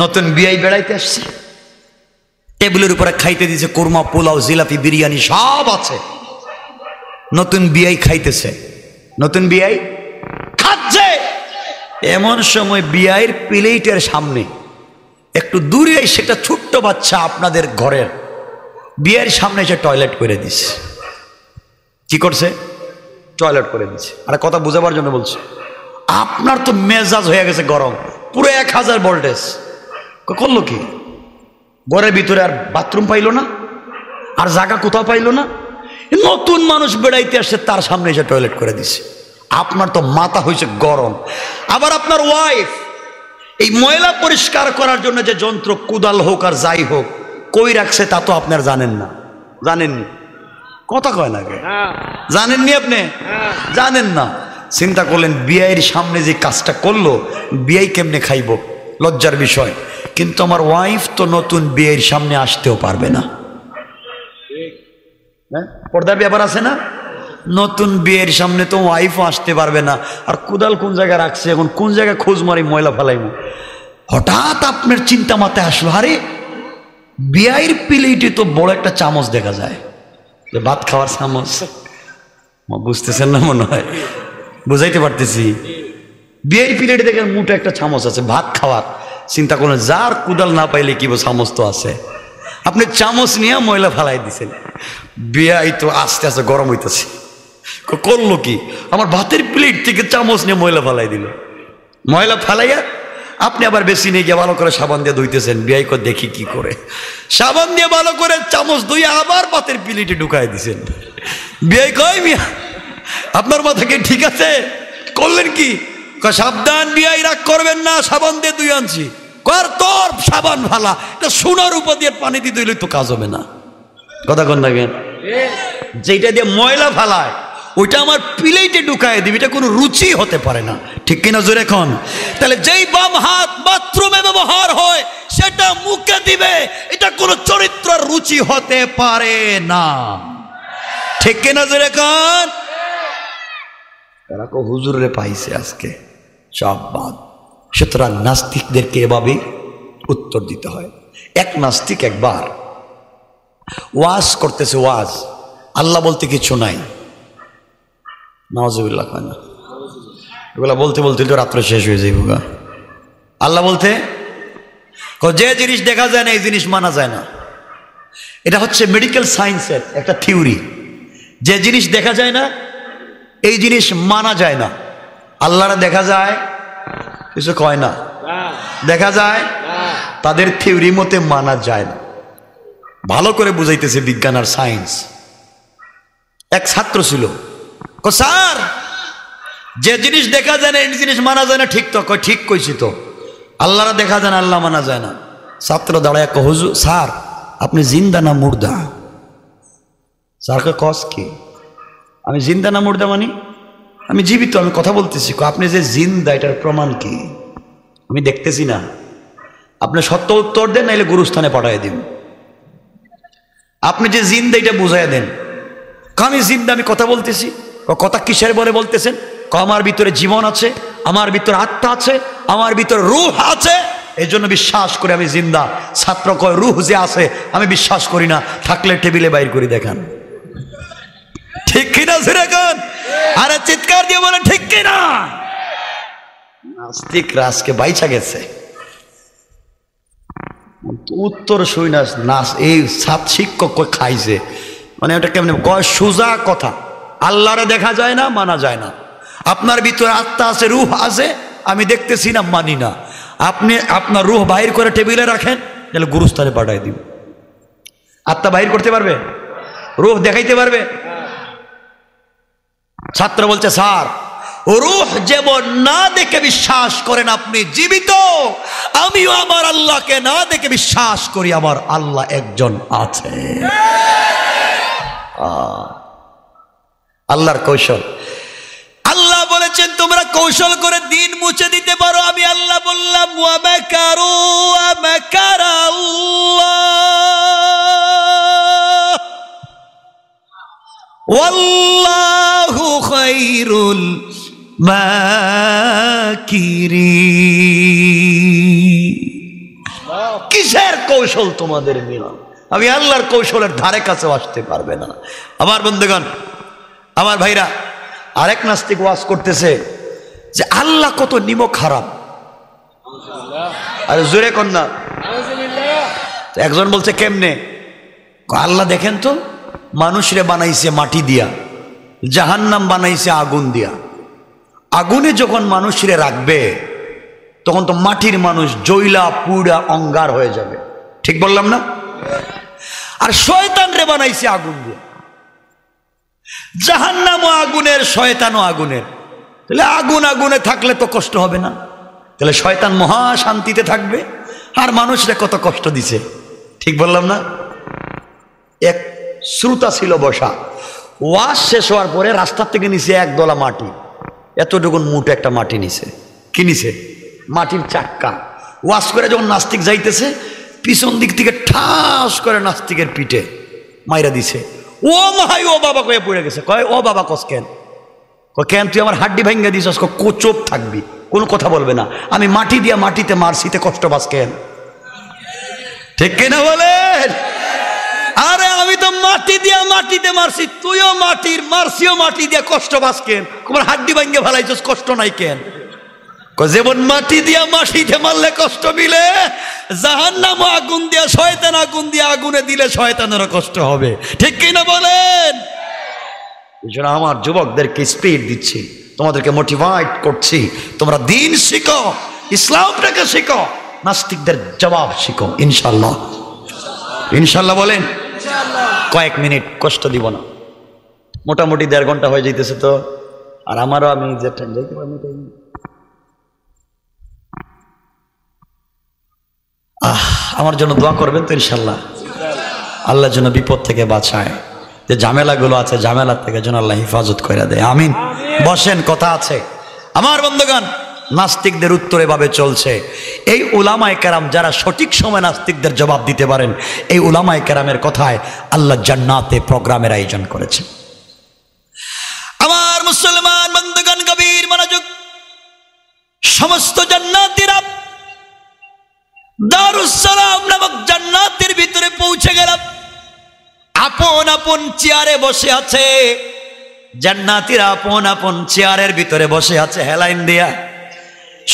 Speaker 1: নতুন বিয়াই বেড়াইতে আসছে, টেবিলের উপরে খাইতে দিছে কুরমা পোলাও জিলাপি বিরিয়ানি সব আছে। নতুন বিয়াই খাইতেছে, নতুন বিয়াই খাচ্ছে। এমন সময় বিয়াইয়ের প্লেটের সামনে একটু দূরে সেটা ছোট্ট বাচ্চা আপনাদের ঘরের বিয়ের সামনে এসে টয়লেট করে দিছে। কি করছে? টয়লেট করে দিছে। আর কথা বুঝাবার জন্য বলছে, আপনার তো মেজাজ হয়ে গেছে গরম, পুরো 1000 ভোল্টেজ। করলো কি? ঘরের ভিতরে আর বাথরুম পাইলো না, আর জায়গা কোথাও পাইলো না। নতুন মানুষ বেড়াইতে আসছে, তার সামনে এসে টয়লেট করে দিছে। আপনার তো মাথা হয়েছে গরম। আবার আপনার ওয়াইফ এই ময়লা পরিষ্কার করার জন্য যে যন্ত্র, কুদাল হোক আর যাই হোক, কই রাখছে তা তো আপনার জানেন না। জানেননি? কথা কয় না কে? জানেননি? আপনি জানেন না। চিন্তা করলেন বিয়ের সামনে যে কাজটা করলো, বিয়ে কেমনে খাইব, লজ্জার বিষয়। কিন্তু আমার ওয়াইফ তো নতুন বিয়ের সামনে আসতেও পারবে না। পর্দার ব্যাপার আছে না? নতুন বিয়ের সামনে তো ওয়াইফও আসতে পারবে না। আর কুদাল কোন জায়গায় রাখছে, এখন কোন জায়গায় খোঁজ মারি ময়লা ফেলাইব। হঠাৎ আপনার চিন্তা মাথায় আসলো, আরে বিয়ের প্লেটে তো বড় একটা চামচ দেখা যায়, ভাত খাওয়ার চামচ। বুঝতেছেন না মনে হয়? বুঝাইতে পারতেছি? বিয়ের প্লেটে দেখেন মোটা একটা চামচ আছে ভাত খাওয়ার। চিন্তা করলেন যার কুদাল না পাইলে কি চামচ তো আছে। আপনি চামচ নিয়ে ময়লা ফেলাই দিচ্ছেন। বিয়াই তো আস্তে আস্তে গরম হইতেছে। করলো কি? আমার ভাতের প্লেট থেকে চামচ নিয়ে ময়লা ফেলাই দিল। ময়লা ফেলাইয়া আপনি আবার বেশি নিয়ে গিয়ে ভালো করে সাবান দিয়ে ধুইতেছেন। বিয়াই করে দেখি কি করে, সাবান দিয়ে ভালো করে চামচ ধুয়ে আবার ভাতের প্লেটে ঢুকাই দিছেন। বিয়াই কয় মিয়া আপনার মাথা কি ঠিক আছে? করলেন কি? সাবধান বিয়াই, রাগ করবেন না, সাবান দিয়ে ধুই আনছি। কর তোর সাবান ভালা, এটা সোনার উপর দিয়ে পানি দিয়ে ধুইলে তো কাজ হবে না। কথা কন থাকেন? যেটা দিয়ে ময়লা ফালায় ওইটা আমার প্লেটে ঢুকায় দিবি, এটা কোনো রুচি হতে পারে না। ঠিক কিনা জোরে এখন? তাহলে যেই বাম হাত বাথরুমে ব্যবহার হয় সেটা মুখে দিবে, এটা কোনো চরিত্র রুচি হতে পারে না। ঠিক কিনা জোরে এখন? এরা কো হুজুরে পাইছে আজকে সব বাদ। সুতরাং নাস্তিকদেরকে এভাবে উত্তর দিতে হয়। এক নাস্তিক একবার ওয়াজ করতেছে, ওয়াজ আল্লাহ বলতে কিছু নাই, নাউজুবিল্লাহ কয় না, এগুলা বলতে বলতে তো রাত্রে শেষ হয়ে যাইব। আল্লাহ বলতে যে জিনিস দেখা যায় না এই জিনিস মানা যায় না। এটা হচ্ছে মেডিকেল সায়েন্সের একটা থিওরি, যে জিনিস দেখা যায় না এই জিনিস মানা যায় না। আল্লাহরা দেখা যায় কিছু কয় না, দেখা যায় তাদের থিওরি মতে মানা যায় না। ভালো করে বুঝাইতেছে বিজ্ঞান আর সায়েন্স। এক ছাত্র ছিল, স্যার যে জিনিস দেখা যায় না এই জিনিস মানা যায় না, ঠিক তো? কয় ঠিক কইছি তো, আল্লাহরা দেখা যায় না, আল্লাহ মানা যায় না। ছাত্র দাঁড়ায় কয় হুজুর স্যার আপনি জিন্দা না মুর্দা? স্যার কয় কস কি? আমি জিন্দা না মুর্দা মানে? আমি জীবিত, আমি কথা বলতেছি। আপনি যে জিন্দা এটার প্রমাণ কি? আমি দেখতেছি না। আপনি সত্য উত্তর দেন, নাইলে গুরুস্থানে পাঠাই দিন। আপনি যে জিন্দা এটা বুঝাই দেন। আমি জিন্দা, আমি কথা বলতেছি। কথা কিসের বলে বলতেছেন? আমার ভিতরে জীবন আছে, আমার ভিতরে আত্মা আছে, আমার ভিতরে রূহ আছে, এই জন্য বিশ্বাস করে আমি জিন্দা। ছাত্র কয় রূহ যে আছে আমি বিশ্বাস করি না, থাকলে টেবিলে বাইর করে দেখান। ঠিক কিনা সেরকম? আরে চিৎকার দিয়ে বলেন ঠিক কিনা? নাস্তিক রাজকে বাইচা গেছে। উত্তর শুই না নাস, এই ছাত্র শিক্ষক খাইছে মানে ওটা কেমন কয়? সোজা কথা, আল্লাহরে দেখা যায় না, মানা যায় না। আপনার ভিতরে আত্মা আছে, রূহ আছে, আমি দেখতেছি না, মানি না। আপনি আপনার রূহ বাহির করে টেবিলে রাখেন, তাহলে গুরুস্থানে পাঠাই দিব। আত্মা বাহির করতে পারবে? রূহ দেখাইতে পারবে? ছাত্র বলছে স্যার রূহ যেমন না দেখে বিশ্বাস করেন আপনি জীবিত, আমিও আমার আল্লাহকে না দেখে বিশ্বাস করি আমার আল্লাহ একজন আছে। আল্লাহর কৌশল। আল্লাহ বলেছেন তোমরা কৌশল করে দিন মুছে দিতে পারো। আমি আল্লাহ বললাম ওয়া মাকারু ওয়া মাকারাল্লাহ ওয়াল্লাহু খায়রুল মাকিরিন। কিসের কৌশল তোমাদের মিলন? আমি আল্লাহর কৌশলের ধারে কাছেও আসতে পারবে না। আমার বন্ধুগণ, আমার ভাইরা, আরেক নাস্তিক ওয়াজ করতেছে যে আল্লাহ কত নিমক হারাম। আরে জোরে কন্যা। একজন বলছে কেমনে? আল্লাহ দেখেন তো মানুষরে বানাইছে মাটি দিয়া, জাহান্নাম বানাইছে আগুন দিয়া। আগুনে যখন মানুষরে রাখবে তখন তো মাটির মানুষ জৈলা পুড়া অঙ্গার হয়ে যাবে। ঠিক বললাম না? আর শয়তান রে বানাইছে আগুন দিয়ে। জাহান্নামও আগুনের, শয়তানও আগুনের। তাহলে আগুন আগুনে থাকলে তো কষ্ট হবে না? তাহলে শয়তান মহা শান্তিতে থাকবে, আর মানুষরা কত কষ্ট দিছে। ঠিক বললাম না? এক শ্রোতা ছিল বসা, ওয়াজ শেষ হওয়ার পরে রাস্তার থেকে নিচে এক দলা মাটি, এতটুকুন মুঠ একটা মাটি নিছে। কি নিছে? মাটির চাক্কা। ওয়াজ করে যখন নাস্তিক যাইতেছে, পিছন দিক থেকে ঠাস করে নাস্তিকের পিঠে মাইরা দিছে। ও মাহাই ও বাবা কয়ে পড়ে গেছে। কয় ও বাবা কস কেন? কেন তুই আমার হাড্ডি ভাঙ্গা দিছস? চুপ থাকবি, কোনো কথা বলবে না। আমি মাটি দিয়া মাটিতে মারছিতে কষ্ট পাস কেন? ঠিক কিনা বলেন? আরে আমি তো মাটি দিয়া মাটিতে মারছি, তুইও মাটির মারছিও মাটি দিয়া, কষ্ট পাস কেন? তোমার হাড্ডি ভাঙ্গে ফেলাইছস, কষ্ট নাই কেন? যেমন মাটি দিয়া মাটিতে মারলে কষ্ট মিলে, জাহান্নাম আগুন দিয়া, শয়তান আগুন দিয়া আগুনে দিলে শয়তানেরও কষ্ট হবে। ঠিক কিনা বলেন? আমার যুবকদেরকে স্পিড দিচ্ছি, তোমাদেরকে মোটিভেট করছি, তোমরা দিন শিখো, ইসলামটাকে শিখো, নাস্তিকদের জবাব শিখো। ইনশাল্লাহ, ইনশাল্লাহ বলেন। কয়েক মিনিট কষ্ট দিব না, মোটামুটি 1.5 ঘন্টা হয়ে যাইতেছে তো। আর আমারও আমি যে যাইতে পারি আমার জন্য দোয়া করবেন তো ইনশাল্লাহ। আল্লাহর জন্য বিপদ থেকে বাঁচায়, যে ঝামেলাগুলো আছে ঝামেলার থেকে যেন আল্লাহ হিফাজত করে দেয়। আমিন। বসেন, কথা আছে। আমার বন্ধুগণ, নাস্তিকদের উত্তর এভাবে চলছে। এই উলামায়ে কেরাম যারা সঠিক সময় নাস্তিকদের জবাব দিতে পারেন, এই উলামায়ে কেরামের কথায় আল্লাহ জান্নাতে প্রোগ্রামের আয়োজন করেছেন। আমার মুসলমান বন্ধুগণ, গভীর মনোযোগ। সমস্ত জান্নাতীরা দারুস সালাম নামক জান্নাতের ভিতরে পৌঁছে গেল। আপন আপন চেয়ারে বসে আছে জান্নাতীরা, আপন আপন চেয়ারের ভিতরে বসে আছে হেলাইন দিয়া।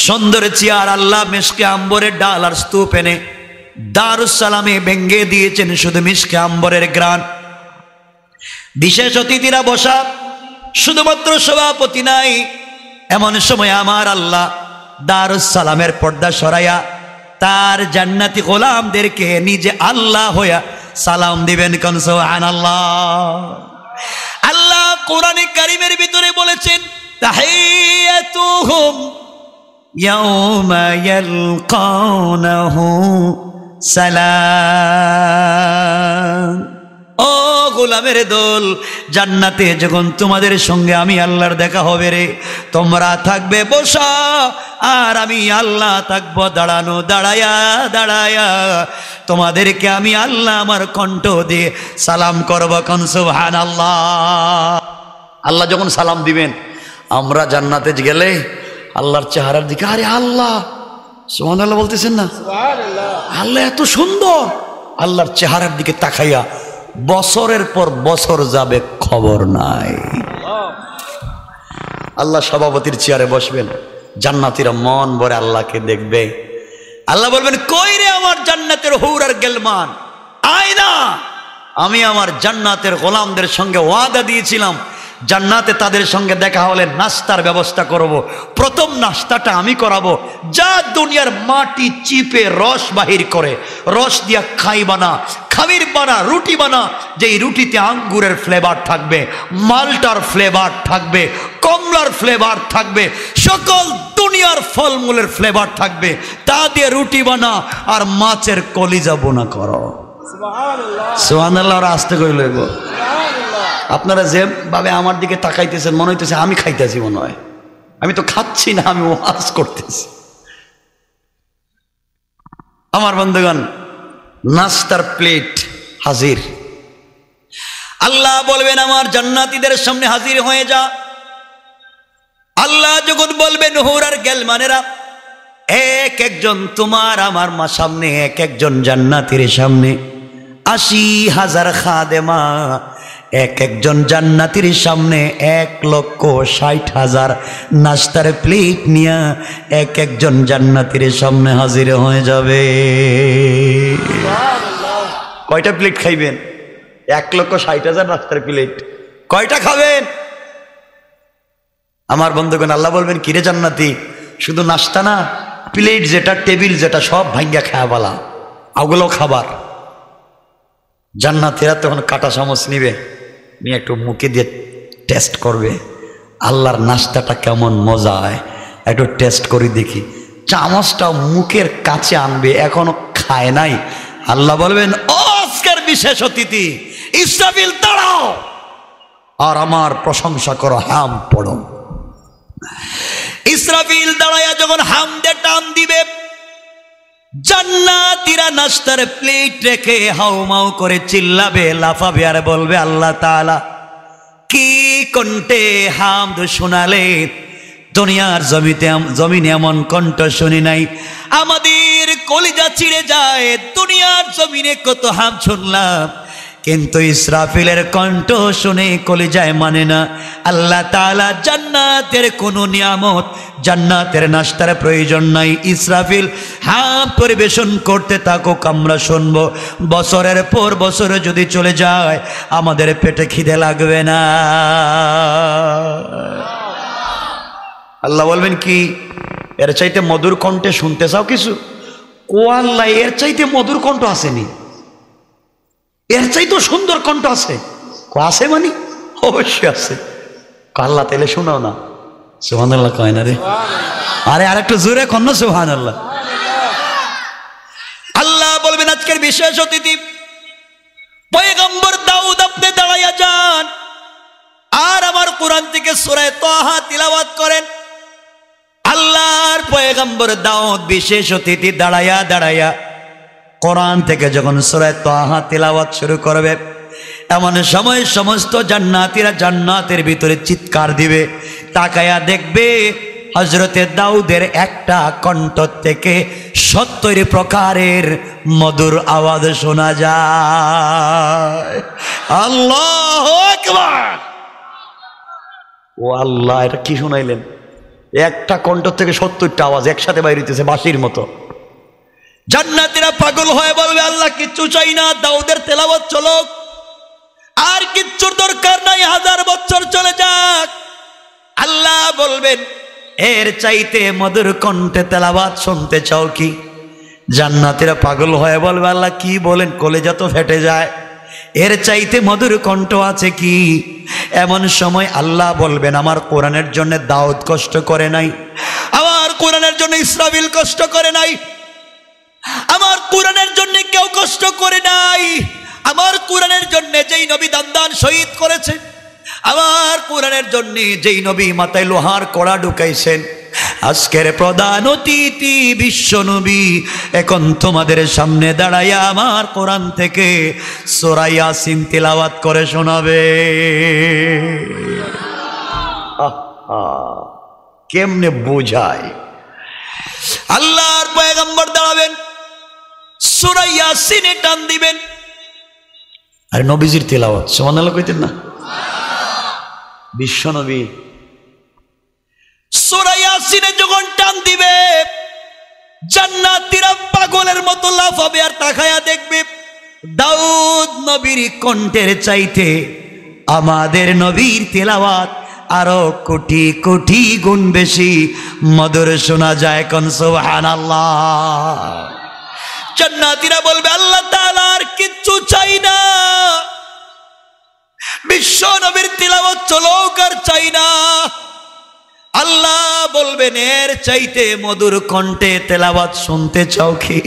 Speaker 1: সুন্দর চেয়ার, আল্লাহ মিশকে আম্বরের ডাল আর স্তূপ এনে দারুস সালামে ভেঙ্গে দিয়েছেন, শুধু মিশকে আম্বরের গ্রান। বিশেষ অতিথিরা বসা, শুধুমাত্র সভাপতি নাই। এমন সময় আমার আল্লাহ দারুস সালামের পর্দা সরাইয়া তার জান্নাতি গোলামদেরকে নিজে আল্লাহ হইয়া সালাম দিবেন। কোন সুবহানাল্লাহ। আল্লাহ কোরআনে কারীমের ভিতরে বলেছেন, তাহিয়াতুহুম ইয়াউমা ইয়ালকাউনাহু সালাম। ও গোলামের দল, জান্নাতে যখন তোমাদের সঙ্গে আমি আল্লাহর দেখা হবে রে, তোমরা থাকবে বসা আর আমি আল্লাহ থাকবো দাঁড়ানো। দাঁড়ায়া দাঁড়ায়া তোমাদেরকে আমি আল্লাহ আমার কণ্ঠ দিয়ে সালাম করবো। কোন সুবহানাল্লাহ। আল্লাহ যখন সালাম দিবেন, আমরা জান্নাতে গেলে আল্লাহর চেহারার দিকে, আরে আল্লাহ, সুবহানাল্লাহ বলতেছেন না? আল্লাহ এত সুন্দর। আল্লাহর চেহারার দিকে তাকাইয়া বছরের পর বছর যাবে, খবর নাই। আল্লাহ সভাপতির চেয়ারে বসবেন, জান্নাতীরা মন ভরে আল্লাহকে দেখবে। আল্লাহ বলবেন, কই রে আমার জান্নাতের হুর আর গেলমান, আয় না। আমি আমার জান্নাতের গোলামদের সঙ্গে ওয়াদা দিয়েছিলাম, জান্নাতে তাদের সঙ্গে দেখা হলে নাস্তার ব্যবস্থা করব। প্রথম নাস্তাটা আমি করাবো। যা দুনিয়ার মাটি চিপে রস বাহির করে, রস দিয়া খাই বানা, খামির বানা, রুটি বানা, যেই রুটিতে আঙ্গুরের ফ্লেভার থাকবে, মালটার ফ্লেভার থাকবে, কমলার ফ্লেভার থাকবে, সকল দুনিয়ার ফলমূলের ফ্লেভার থাকবে, তা দিয়ে রুটি বানা আর মাছের কলিজা বোনা করো। সুবহানাল্লাহ। আস্তে করে লইব। আপনারা যেভাবে আমার দিকে তাকাইতেছেন, মনে হইতেছে আমি খাইতেছি, মনে হয় আমি তো খাচ্ছি না, আমি ওয়াজ করতেছি। আমার বন্ধুগণ, নাস্তার প্লেট হাজির। আল্লাহ বলবেন, আমার জান্নাতীদের সামনে হাজির হয়ে যা। আল্লাহ যখন বলবেন, হুর আর গেলমানেরা এক একজন তোমার আমার মা সামনে, এক একজন জান্নাতীর সামনে ৮০,০০০ খাদেমা, এক একজন জান্নাতীর সামনে ১,৬০,০০০ নাস্তার প্লেট নিয়ে এক একজন জান্নাতীর সামনে হাজির হয়ে যাবে। কয়টা প্লেট খাইবেন? ১,৬০,০০০ নাস্তার প্লেট। কয়টা খাবেন? আমার বন্ধুগণ, আল্লাহ বলবেন, কিরে জান্নাতি, শুধু নাস্তা না, প্লেট যেটা, টেবিল যেটা, সব ভাঙ্গা খাওয়া বলা, ওগুলো খাবার। জান্নাতীরা তখন কাটা চামচ নিবে, নিয়ে একটু মুখে দিয়ে টেস্ট করবে, আল্লাহর নাস্তাটা কেমন মজা হয়, একটু টেস্ট করে দেখি। চামচটা মুখের কাছে আনবে, এখনো খায় নাই। আল্লাহ বলবেন, ও আজকের বিশেষ অতিথি ইসরাফিল, দাঁড়াও আর আমার প্রশংসা করো, হাম পড়ো। ইসরাফিল দাঁড়ায়া যখন হাম দিয়ে টান দিবে, জান্নাতীরা নাস্তার প্লেট রেখে হাউমাউ করে চিল্লাবে, লাফাবে আর বলবে, আল্লাহ তাআলা কি কণ্ঠে হামদ শোনালে, দুনিয়ার জমিনে এমন কণ্ঠ শুনি নাই। আমাদের কলিজা চিড়ে যায়, দুনিয়ার জমিনে কত হাম শুনলাম, কিন্তু ইসরাফিলের কণ্ঠ শুনে কলিজায় মানে না। আল্লাহ তাআলা জান্নাতের কোনো নিয়ামত, জান্নাতের নাস্তার প্রয়োজন নাই। ইসরাফিল হাম পরিবেশন করতে থাকুক, আমরা শুনবো। বছরের পর বছর যদি চলে যায়, আমাদের পেটে খিদে লাগবে না। আল্লাহ বলবেন, কি এর চাইতে মধুর কণ্ঠে শুনতে চাও কিছু? ও আল্লাহ, এর চাইতে মধুর কণ্ঠ আসেনি, এর চাইতে সুন্দর কণ্ঠ আছে। আছে মানে অবশ্যই আছে। আল্লাহ তাইলে শোনাও না। সুবহানাল্লাহ কয় না রে? আরে আরেকটু জোরে কন না সুবহানাল্লাহ। আল্লাহ বলবেন, আজকের বিশেষ অতিথি পয়গম্বর দাউদ, আপনি দাঁড়াইয়া যান আর আমার কোরআন থেকে সূরা তাহা তিলাওয়াত করেন। আল্লাহ পয়গম্বর দাউদ বিশেষ অতিথি দাঁড়ায়া দাঁড়ায়া কোরআন থেকে যখন সূরা তাহা তিলাওয়াত শুরু করবে, এমন সময় সমস্ত জান্নাতীরা জান্নাতের ভিতরে চিৎকার দিবে, তাকায়া দেখবে হযরতে দাউদের একটা কণ্ঠ থেকে 70 প্রকারের মধুর আওয়াজ শোনা যায়। আল্লাহু আকবার। ও আল্লাহ, এটা কি শোনাইলেন? একটা কণ্ঠ থেকে 70টা আওয়াজ একসাথে বাইরে হইতেছে বাঁশির মতো। জান্নাতীরা পাগল হয়ে বলবে, আল্লাহ কিচ্ছু চাই না, দাউদের তেলাওয়াত চলুক, আর কিচ্ছুর দরকার নাই, 1000 বছর চলে যাক। আল্লাহ বলবেন, এর চাইতে মধুর কণ্ঠে তেলাওয়াত শুনতে চাও কি? জান্নাতীরা পাগল হয়ে বলবে, আল্লাহ কি বলেন, কলেজা তো ফেটে যায়, এর চাইতে মধুর কণ্ঠ আছে কি? এমন সময় আল্লাহ বলবেন, আমার কোরআনের জন্য দাউদ কষ্ট করে নাই, আমার কোরআনের জন্য ইসরাফিল কষ্ট করে নাই, আমার কোরআনের জন্য কেউ কষ্ট করে নাই, আমার কোরআনের জন্য যেই নবী দান শহীদ করেছে, আমার কোরআনের জন্য যেই নবী মাথায় লোহার কড়া ঢুকাইছেন, আজকের প্রধান অতিথি বিশ্ব নবী এখন তোমাদের সামনে দাঁড়াইয়া আমার কোরআন থেকে সূরা ইয়াসিন তিলাওয়াত করে শোনাবে। কেমনে বোঝায়? আল্লাহর পয়গম্বর দাঁড়াবেন, সূরা ইয়াসিনে টান দিবেন, আর নবীজির তিলাওয়াত সুবহানাল্লাহ কইতেন না? বিশ্ব নবী সূরা ইয়াসিনে যখন টান দিবে, জান্নাতীরা পাগলের মতো লাফাবে আর তাকায়া দেখবে দাউদ নবীর কণ্ঠের চাইতে আমাদের নবীর তিলাওয়াত আরো কোটি কোটি গুণ বেশি মধুর শোনা যায়। কোন সুবহানাল্লাহ। জান্নাতীরা বলবে, আল্লাহ তাআলা আর কিচ্ছু চাই না, বিশ্ব নবীর তিলাওয়াত চলুক আর চাই না। আল্লাহ বলবেন, এর চাইতে মধুর কণ্ঠে তেলাওয়াত শুনতে চাও কি?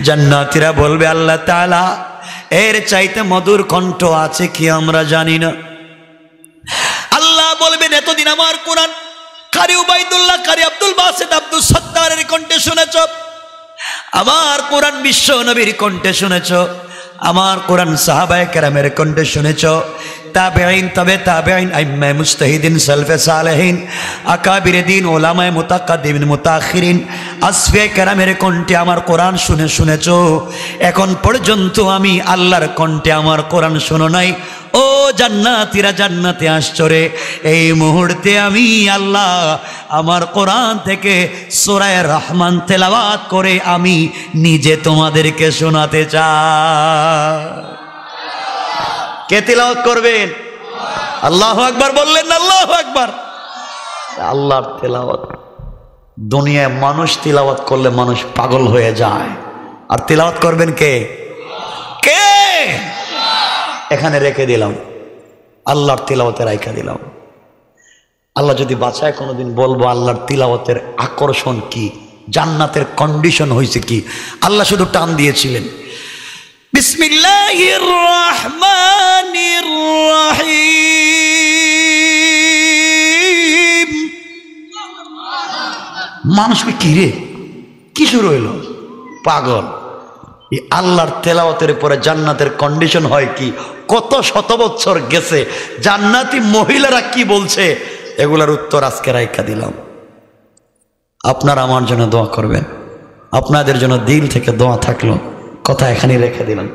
Speaker 1: জান্নাতীরা বলবে, আল্লাহ তাআলা এর চাইতে মধুর কণ্ঠ আছে কি আমরা জানি না। আল্লাহ বলবেন, এতদিন আমার কোরআন কারি উবাইদুল্লাহ, কারি আব্দুল বাসিত, আব্দুল সত্তারের কণ্ঠে শুনেছ, আমার কোরআন বিশ্ব নবীর কণ্ঠে শুনেছ, আমার কোরআন সাহাবায়ে কেরামের কণ্ঠে শুনেছ, তাবেঈন, তবে তাবেঈন, আইম্মায়ে মুজতাহিদিন, সালফে সালেহিন, আকাবিরে দ্বীন, উলামায়ে মুতাকাদ্দিমিন, মুতাআখিরিন, আসফিয়ায়ে কেরামের কণ্ঠে আমার কোরআন শুনেছ। এখন পর্যন্ত আমি আল্লাহর কণ্ঠে আমার কোরআন শোনো নাই। ও জান্নাতীরা জান্নাতে আসছো রে, এই মুহূর্তে আমি আল্লাহ আমার কোরআন থেকে সূরা রহমান তেলাওয়াত করে আমি নিজে তোমাদেরকে শোনাতে চাই। কে তিলাওয়াত করবেন? আল্লাহু আকবার বললেন না? আল্লাহু আকবার। আল্লাহর তেলাওয়াত দুনিয়ায় মানুষ তিলাওয়াত করলে মানুষ পাগল হয়ে যায়, আর তিলাওয়াত করবেন কে? কে? এখানে রেখে দিলাম, আল্লাহর তিলাওয়াতে রাখা দিলাম। আল্লাহ যদি বাঁচায় কোনোদিন বলবো আল্লাহর তিলাওয়াতের আকর্ষণ কি, জান্নাতের কন্ডিশন হয়েছে কি। আল্লাহ শুধু টান দিয়েছিলেন, বিসমিল্লাহির রহমানির রহিম। মানুষ কি রে, কি শুরু হইল? পাগল। এই আল্লাহর তেলাওয়াতের পরে জান্নাতের কন্ডিশন হয় কি? কত শত বছর গেছে, জান্নাতি মহিলারা কি বলছে, এগুলার উত্তর আজকে রাইখা দিলাম। আপনারা আমার জন্য দোয়া করবেন, আপনাদের জন্য দিল থেকে দোয়া থাকলো, কথা এখানেই রেখে দিলাম।